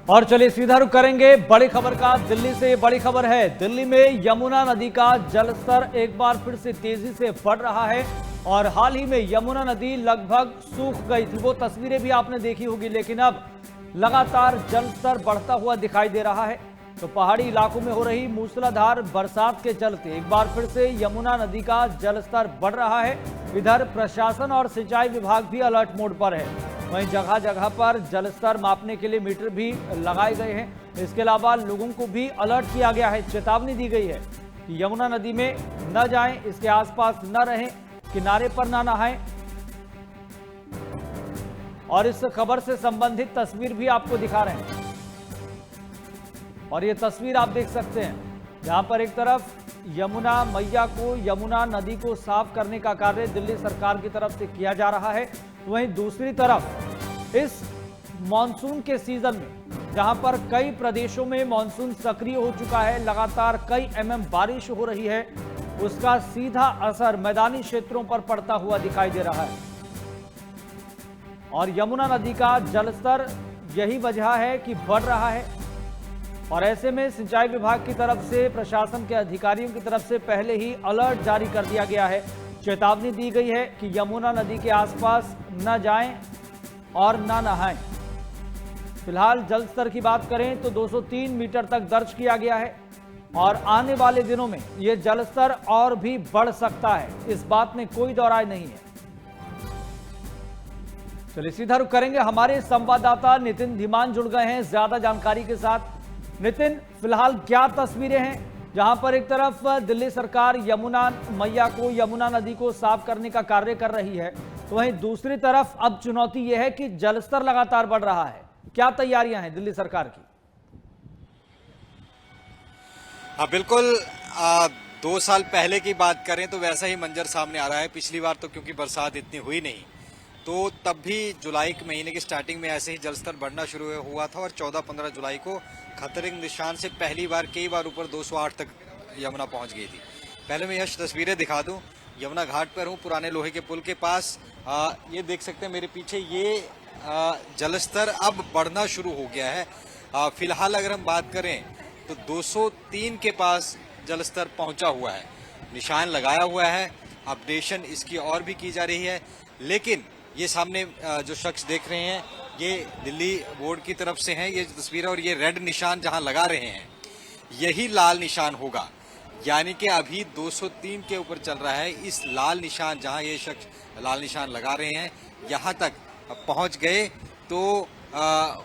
और चलिए सीधा रुख करेंगे बड़ी खबर का। दिल्ली से बड़ी खबर है। दिल्ली में यमुना नदी का जलस्तर एक बार फिर से तेजी से बढ़ रहा है और हाल ही में यमुना नदी लगभग सूख गई थी। वो तस्वीरें भी आपने देखी होगी, लेकिन अब लगातार जलस्तर बढ़ता हुआ दिखाई दे रहा है। तो पहाड़ी इलाकों में हो रही मूसलाधार बरसात के चलते एक बार फिर से यमुना नदी का जलस्तर बढ़ रहा है। इधर प्रशासन और सिंचाई विभाग भी अलर्ट मोड पर है। वहीं जगह जगह पर जलस्तर मापने के लिए मीटर भी लगाए गए हैं। इसके अलावा लोगों को भी अलर्ट किया गया है, चेतावनी दी गई है कि यमुना नदी में न जाएं, इसके आसपास न रहें, किनारे पर न नहाएं। और इस खबर से संबंधित तस्वीर भी आपको दिखा रहे हैं। और ये तस्वीर आप देख सकते हैं, जहां पर एक तरफ यमुना मैया को, यमुना नदी को साफ करने का कार्य दिल्ली सरकार की तरफ से किया जा रहा है। वहीं दूसरी तरफ इस मॉनसून के सीजन में जहां पर कई प्रदेशों में मॉनसून सक्रिय हो चुका है, लगातार कई एमएम बारिश हो रही है, उसका सीधा असर मैदानी क्षेत्रों पर पड़ता हुआ दिखाई दे रहा है। और यमुना नदी का जलस्तर यही वजह है कि बढ़ रहा है। और ऐसे में सिंचाई विभाग की तरफ से, प्रशासन के अधिकारियों की तरफ से पहले ही अलर्ट जारी कर दिया गया है। चेतावनी दी गई है कि यमुना नदी के आसपास न जाएं और न नहाएं। फिलहाल जल स्तर की बात करें तो 203 मीटर तक दर्ज किया गया है और आने वाले दिनों में यह जल स्तर और भी बढ़ सकता है, इस बात में कोई दो राय नहीं है। चलिए सीधा रुख करेंगे। हमारे संवाददाता नितिन धीमान जुड़ गए हैं ज्यादा जानकारी के साथ। नितिन, फिलहाल क्या तस्वीरें हैं जहां पर एक तरफ दिल्ली सरकार यमुना मैया को, यमुना नदी को साफ करने का कार्य कर रही है, तो वहीं दूसरी तरफ अब चुनौती यह है कि जलस्तर लगातार बढ़ रहा है। क्या तैयारियां हैं दिल्ली सरकार की? हाँ बिल्कुल, 2 साल पहले की बात करें तो वैसा ही मंजर सामने आ रहा है। पिछली बार तो क्योंकि बरसात इतनी हुई नहीं, तो तब भी जुलाई के महीने की स्टार्टिंग में ऐसे ही जलस्तर बढ़ना शुरू हुआ था और 14-15 जुलाई को खतरे के निशान से पहली बार कई बार ऊपर 208 तक यमुना पहुंच गई थी। पहले मैं यह तस्वीरें दिखा दूं, यमुना घाट पर हूं, पुराने लोहे के पुल के पास। ये देख सकते हैं मेरे पीछे, ये जलस्तर अब बढ़ना शुरू हो गया है। फिलहाल अगर हम बात करें तो 203 के पास जलस्तर पहुंचा हुआ है, निशान लगाया हुआ है। अपडेशन इसकी और भी की जा रही है, लेकिन ये सामने जो शख्स देख रहे हैं ये दिल्ली बोर्ड की तरफ से हैं ये तस्वीर, और ये रेड निशान जहां लगा रहे हैं यही लाल निशान होगा। यानी कि अभी 203 के ऊपर चल रहा है। इस लाल निशान, जहां ये शख्स लाल निशान लगा रहे हैं, यहां तक पहुंच गए तो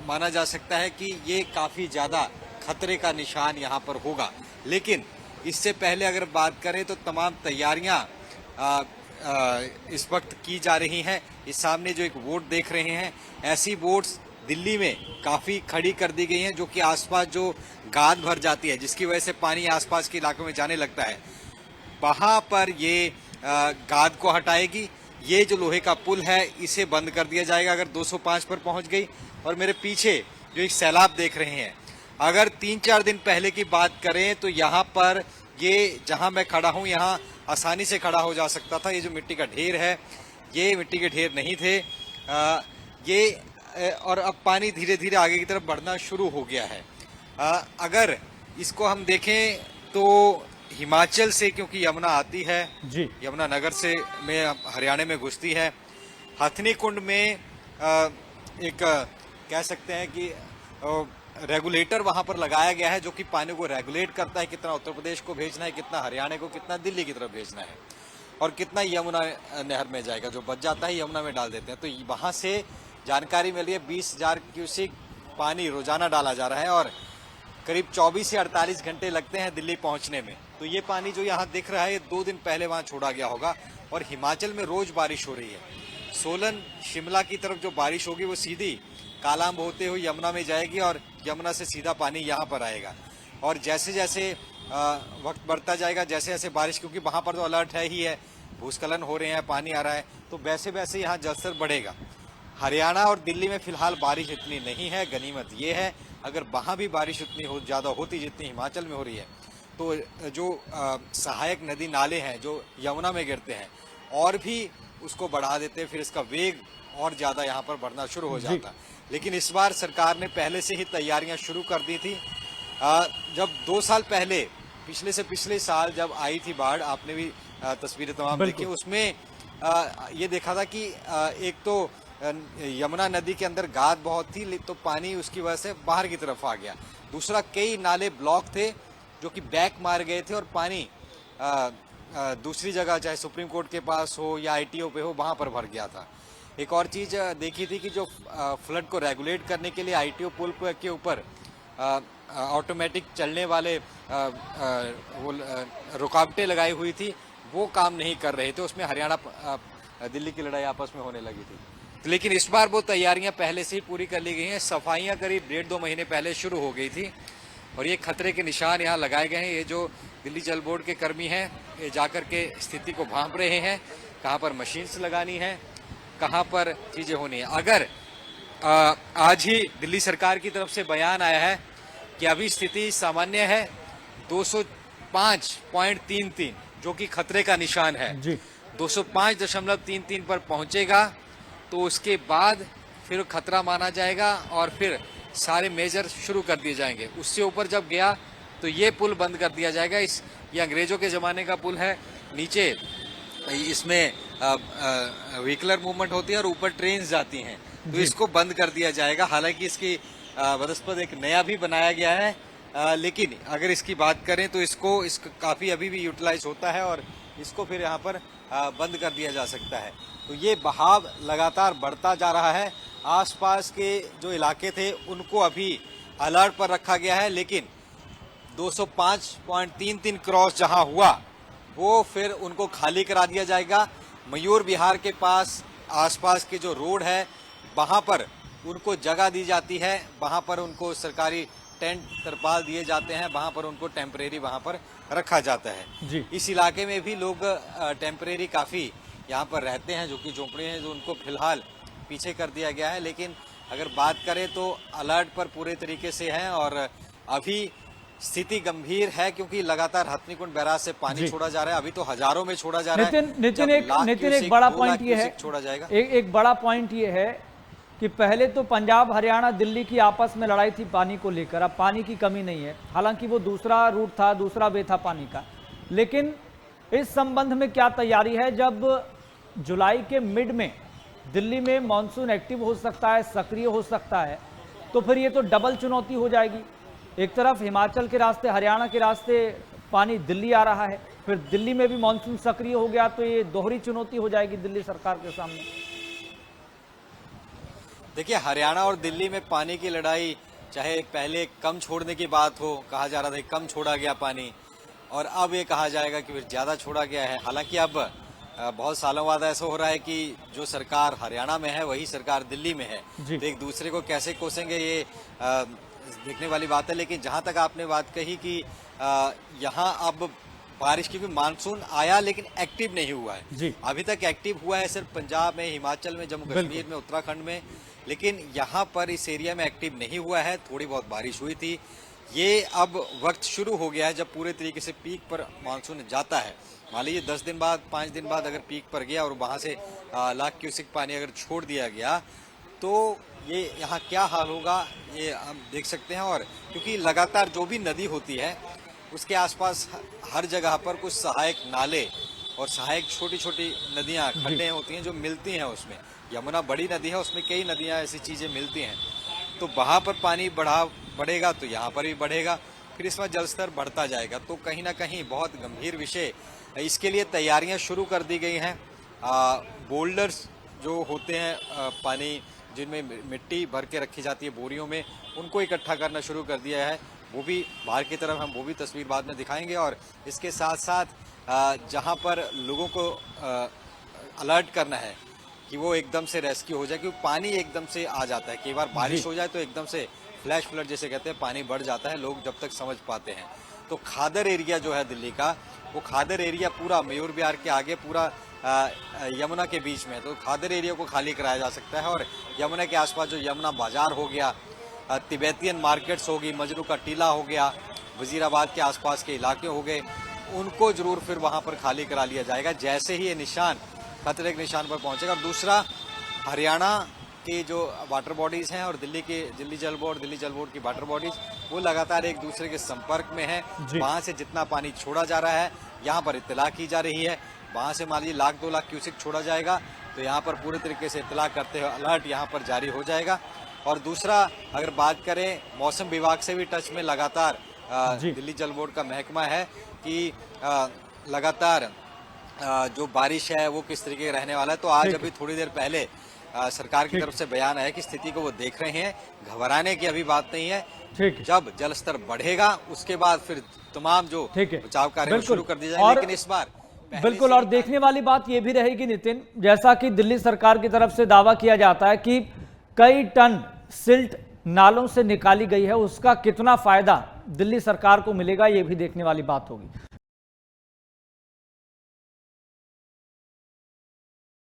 माना जा सकता है कि ये काफी ज्यादा खतरे का निशान यहां पर होगा। लेकिन इससे पहले अगर बात करें तो तमाम तैयारियां इस वक्त की जा रही हैं। इस सामने जो एक बोट देख रहे हैं, ऐसी बोट्स दिल्ली में काफी खड़ी कर दी गई हैं, जो कि आसपास जो गाद भर जाती है, जिसकी वजह से पानी आसपास के इलाकों में जाने लगता है, वहां पर ये गाद को हटाएगी। ये जो लोहे का पुल है इसे बंद कर दिया जाएगा अगर 205 पर पहुंच गई। और मेरे पीछे जो एक सैलाब देख रहे हैं, अगर 3-4 दिन पहले की बात करें तो यहाँ पर ये जहां मैं खड़ा हूं, यहाँ आसानी से खड़ा हो जा सकता था। ये जो मिट्टी का ढेर है, ये मिट्टी के ढेर नहीं थे। और अब पानी धीरे धीरे आगे की तरफ बढ़ना शुरू हो गया है। अगर इसको हम देखें तो हिमाचल से, क्योंकि यमुना आती है जी, यमुना नगर से में हरियाणा में घुसती है, हथनी कुंड में एक कह सकते हैं कि रेगुलेटर वहां पर लगाया गया है, जो कि पानी को रेगुलेट करता है, कितना उत्तर प्रदेश को भेजना है, कितना हरियाणा को, कितना दिल्ली की तरफ भेजना है, और कितना यमुना नहर में जाएगा। जो बच जाता है यमुना में डाल देते हैं। तो वहां से जानकारी मिली है 20,000 क्यूसेक पानी रोजाना डाला जा रहा है और करीब 24 से 48 घंटे लगते हैं दिल्ली पहुंचने में। तो ये पानी जो यहाँ दिख रहा है, ये 2 दिन पहले वहां छोड़ा गया होगा। और हिमाचल में रोज बारिश हो रही है। सोलन शिमला की तरफ जो बारिश होगी वो सीधी कालाअंब होते हुए यमुना में जाएगी और यमुना से सीधा पानी यहाँ पर आएगा। और जैसे जैसे वक्त बढ़ता जाएगा, जैसे जैसे बारिश, क्योंकि वहां पर तो अलर्ट है ही है, भूस्खलन हो रहे हैं, पानी आ रहा है, तो वैसे वैसे यहाँ जलस्तर बढ़ेगा। हरियाणा और दिल्ली में फिलहाल बारिश इतनी नहीं है। गनीमत ये है अगर वहां भी बारिश उतनी ज्यादा होती जितनी हिमाचल में हो रही है, तो जो सहायक नदी नाले हैं जो यमुना में गिरते हैं, और भी उसको बढ़ा देते, फिर इसका वेग और ज्यादा यहाँ पर बढ़ना शुरू हो जाता। लेकिन इस बार सरकार ने पहले से ही तैयारियां शुरू कर दी थी। जब 2 साल पहले पिछले से पिछले साल जब आई थी बाढ़, आपने भी तस्वीरें तमाम देखी, उसमें ये देखा था कि एक तो यमुना नदी के अंदर गाद बहुत थी, तो पानी उसकी वजह से बाहर की तरफ आ गया। दूसरा, कई नाले ब्लॉक थे जो कि बैक मार गए थे और पानी दूसरी जगह, चाहे सुप्रीम कोर्ट के पास हो या ITO पे हो, वहां पर भर गया था। एक और चीज देखी थी कि जो फ्लड को रेगुलेट करने के लिए ITO पुल के ऊपर ऑटोमेटिक चलने वाले रुकावटें लगाई हुई थी, वो काम नहीं कर रहे थे। उसमें हरियाणा दिल्ली की लड़ाई आपस में होने लगी थी। लेकिन इस बार वो तैयारियां पहले से ही पूरी कर ली गई हैं। सफाइयां करीब 1.5-2 महीने पहले शुरू हो गई थी और ये खतरे के निशान यहाँ लगाए गए हैं। ये जो दिल्ली जल बोर्ड के कर्मी हैं, ये जाकर के स्थिति को भांप रहे हैं, कहाँ पर मशीन्स लगानी है, कहाँ पर चीजें होनी है। अगर आज ही दिल्ली सरकार की तरफ से बयान आया है कि अभी स्थिति सामान्य है, 205.33 जो कि खतरे का निशान है, 205.33 पर पहुंचेगा तो उसके बाद फिर खतरा माना जाएगा और फिर सारे मेजर शुरू कर दिए जाएंगे। उससे ऊपर जब गया तो ये पुल बंद कर दिया जाएगा। ये अंग्रेजों के ज़माने का पुल है। नीचे इसमें व्हीकलर मूवमेंट होती है और ऊपर ट्रेन जाती हैं, तो इसको बंद कर दिया जाएगा। हालांकि इसकी वनस्पत एक नया भी बनाया गया है, लेकिन अगर इसकी बात करें तो इसको काफ़ी अभी भी यूटिलाइज होता है और इसको फिर यहाँ पर बंद कर दिया जा सकता है। तो ये बहाव लगातार बढ़ता जा रहा है। आसपास के जो इलाके थे उनको अभी अलर्ट पर रखा गया है, लेकिन 205.33 क्रॉस जहां हुआ वो फिर उनको खाली करा दिया जाएगा। मयूर विहार के पास आसपास के जो रोड है वहां पर उनको जगह दी जाती है, वहां पर उनको सरकारी टेंट तरपाल दिए जाते हैं, वहां पर उनको टेम्परेरी वहां पर रखा जाता है। इस इलाके में भी लोग टेम्परेरी काफी यहाँ पर रहते हैं, जो कि झोंपड़े हैं, जो उनको फिलहाल पीछे कर दिया गया है। लेकिन अगर बात करें तो अलर्ट पर पूरे तरीके से हैं और अभी स्थिति गंभीर है, क्योंकि लगातार हथनीकुंड बैराज से पानी छोड़ा जा रहा है। अभी तो हजारों में छोड़ा जा रहा है। नितिन एक बड़ा पॉइंट ये है, छोड़ा जाएगा। एक बड़ा पॉइंट ये है कि पहले तो पंजाब, हरियाणा, दिल्ली की आपस में लड़ाई थी पानी को लेकर। अब पानी की कमी नहीं है, हालांकि वो दूसरा रूट था, दूसरा वे था पानी का। लेकिन इस संबंध में क्या तैयारी है? जब जुलाई के मिड में दिल्ली में मानसून एक्टिव हो सकता है, सक्रिय हो सकता है, तो फिर ये तो डबल चुनौती हो जाएगी। एक तरफ हिमाचल के रास्ते, हरियाणा के रास्ते पानी दिल्ली आ रहा है, फिर दिल्ली में भी मानसून सक्रिय हो गया, तो ये दोहरी चुनौती हो जाएगी दिल्ली सरकार के सामने। देखिए, हरियाणा और दिल्ली में पानी की लड़ाई, चाहे पहले कम छोड़ने की बात हो, कहा जा रहा था कि कम छोड़ा गया पानी, और अब ये कहा जाएगा कि फिर ज्यादा छोड़ा गया है। हालांकि अब बहुत सालों बाद ऐसा हो रहा है कि जो सरकार हरियाणा में है वही सरकार दिल्ली में है, तो एक दूसरे को कैसे कोसेंगे ये देखने वाली बात है। लेकिन जहां तक आपने बात कही कि यहाँ अब बारिश की भी, मानसून आया लेकिन एक्टिव नहीं हुआ है। अभी तक एक्टिव हुआ है सिर्फ पंजाब में, हिमाचल में, जम्मू कश्मीर में, उत्तराखंड में, लेकिन यहाँ पर इस एरिया में एक्टिव नहीं हुआ है। थोड़ी बहुत बारिश हुई थी। ये अब वक्त शुरू हो गया है जब पूरे तरीके से पीक पर मानसून जाता है। मान लीजिए 10 दिन बाद, 5 दिन बाद अगर पीक पर गया और वहां से लाख क्यूसेक पानी अगर छोड़ दिया गया तो ये यहाँ क्या हाल होगा ये हम देख सकते हैं। और क्योंकि लगातार जो भी नदी होती है उसके आसपास हर जगह पर कुछ सहायक नाले और सहायक छोटी छोटी नदियाँ, खड्डे होती हैं जो मिलती हैं उसमें। यमुना बड़ी नदी है, उसमें कई नदियाँ ऐसी चीजें मिलती हैं, तो वहां पर पानी बढ़ेगा तो यहाँ पर भी बढ़ेगा, फिर इसमें जलस्तर बढ़ता जाएगा। तो कहीं ना कहीं बहुत गंभीर विषय। इसके लिए तैयारियां शुरू कर दी गई हैं। बोल्डर्स जो होते हैं, पानी जिनमें मिट्टी भर के रखी जाती है बोरियों में, उनको इकट्ठा करना शुरू कर दिया है। वो भी बाहर की तरफ, हम वो भी तस्वीर बाद में दिखाएंगे। और इसके साथ साथ जहां पर लोगों को अलर्ट करना है कि वो एकदम से रेस्क्यू हो जाए, क्योंकि पानी एकदम से आ जाता है। कई बार बारिश हो जाए तो एकदम से फ्लैश फ्लड जैसे कहते हैं, पानी बढ़ जाता है, लोग जब तक समझ पाते हैं। तो खादर एरिया जो है दिल्ली का, वो खादर एरिया पूरा मयूर विहार के आगे पूरा यमुना के बीच में है, तो खादर एरिया को खाली कराया जा सकता है। और यमुना के आसपास जो यमुना बाजार हो गया, तिब्बतियन मार्केट्स होगी, मजरू का टीला हो गया, वजीराबाद के आसपास के इलाके हो गए, उनको जरूर फिर वहां पर खाली करा लिया जाएगा। जैसे ही ये निशान खतरे के निशान पर पहुंचेगा। और दूसरा, हरियाणा के जो वाटर बॉडीज हैं और दिल्ली जल बोर्ड की वाटर बॉडीज, वो लगातार एक दूसरे के संपर्क में है। वहां से जितना पानी छोड़ा जा रहा है, यहाँ पर इत्तला की जा रही है। वहां से मान लीजिए 1,00,000 2 लाख क्यूसेक छोड़ा जाएगा, तो यहाँ पर पूरे तरीके से इत्तला करते हुए अलर्ट यहाँ पर जारी हो जाएगा। और दूसरा, अगर बात करें, मौसम विभाग से भी टच में लगातार दिल्ली जल बोर्ड का महकमा है कि लगातार जो बारिश है वो किस तरीके का रहने वाला है। तो आज अभी थोड़ी देर पहले सरकार की तरफ से बयान आया कि स्थिति को वो देख रहे हैं, घबराने की अभी बात नहीं है। जब जल स्तर बढ़ेगा उसके बाद फिर तमाम जो बचाव कार्य शुरू कर दिया जाए। लेकिन इस बार बिल्कुल, और देखने वाली बात ये भी रहेगी नितिन, जैसा कि दिल्ली सरकार की तरफ से दावा किया जाता है कि कई टन सिल्ट नालों से निकाली गई है, उसका कितना फायदा दिल्ली सरकार को मिलेगा, ये भी देखने वाली बात होगी।